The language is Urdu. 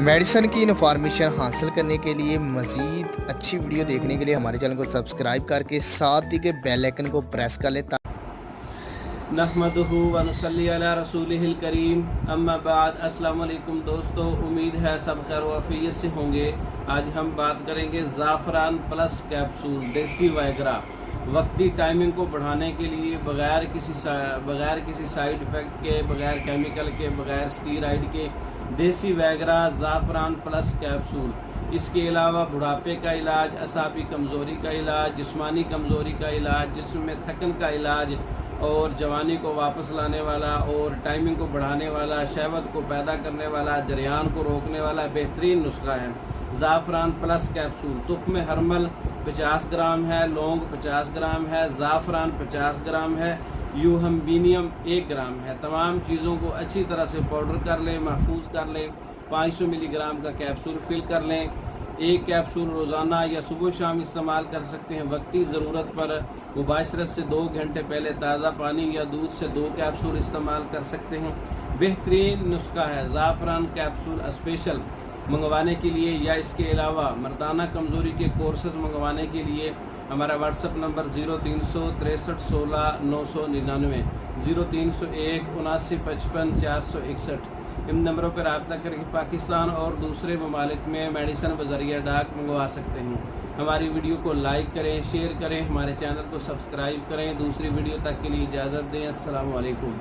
میڈیسن کی انفارمیشن حاصل کرنے کے لیے مزید اچھی ویڈیو دیکھنے کے لیے ہمارے چینل کو سبسکرائب کر کے ساتھ ہی کے بیل آئکن کو پریس کر لیں۔ نحمدہ و نصلی علی رسولہ الکریم، اما بعد۔ السلام علیکم دوستو، امید ہے سب خیر و عافیت سے ہوں گے۔ آج ہم بات کریں گے زعفران پلس کیپسول دیسی وائگرا، وقتی ٹائمنگ کو بڑھانے کے لیے بغیر کسی سائیڈ افیکٹ کے، بغیر کیمیکل کے، بغیر اسٹیرائڈ کے دیسی وائگرا زعفران پلس کیپسول۔ اس کے علاوہ بڑھاپے کا علاج، اعصابی کمزوری کا علاج، جسمانی کمزوری کا علاج، جسم میں تھکن کا علاج، اور جوانی کو واپس لانے والا اور ٹائمنگ کو بڑھانے والا، شہوت کو پیدا کرنے والا، جریان کو روکنے والا بہترین نسخہ ہے زعفران پلس کیپسول۔ تخم ہرمل 50 گرام ہے، لونگ 50 گرام ہے، زعفران 50 گرام ہے، یوہمبینیم 1 گرام ہے۔ تمام چیزوں کو اچھی طرح سے پاؤڈر کر لیں، محفوظ کر لیں۔ 500 ملی گرام کا کیپسول فل کر لیں۔ ایک کیپسول روزانہ یا صبح و شام استعمال کر سکتے ہیں۔ وقتی ضرورت پر مباشرت سے 2 گھنٹے پہلے تازہ پانی یا دودھ سے 2 کیپسول استعمال کر سکتے ہیں۔ بہترین نسخہ ہے زعفران کیپسول۔ اسپیشل منگوانے کے لیے یا اس کے علاوہ مردانہ کمزوری کے کورسز منگوانے کے لیے ہمارا واٹس ایپ نمبر 0300 63 16 999 0301 79 55 461۔ ان نمبروں پر رابطہ کر کے پاکستان اور دوسرے ممالک میں میڈیسن بذریعہ ڈاک منگوا سکتے ہیں۔ ہماری ویڈیو کو لائک کریں، شیئر کریں، ہمارے چینل کو سبسکرائب کریں۔ دوسری ویڈیو تک کے لیے اجازت دیں۔ السلام علیکم۔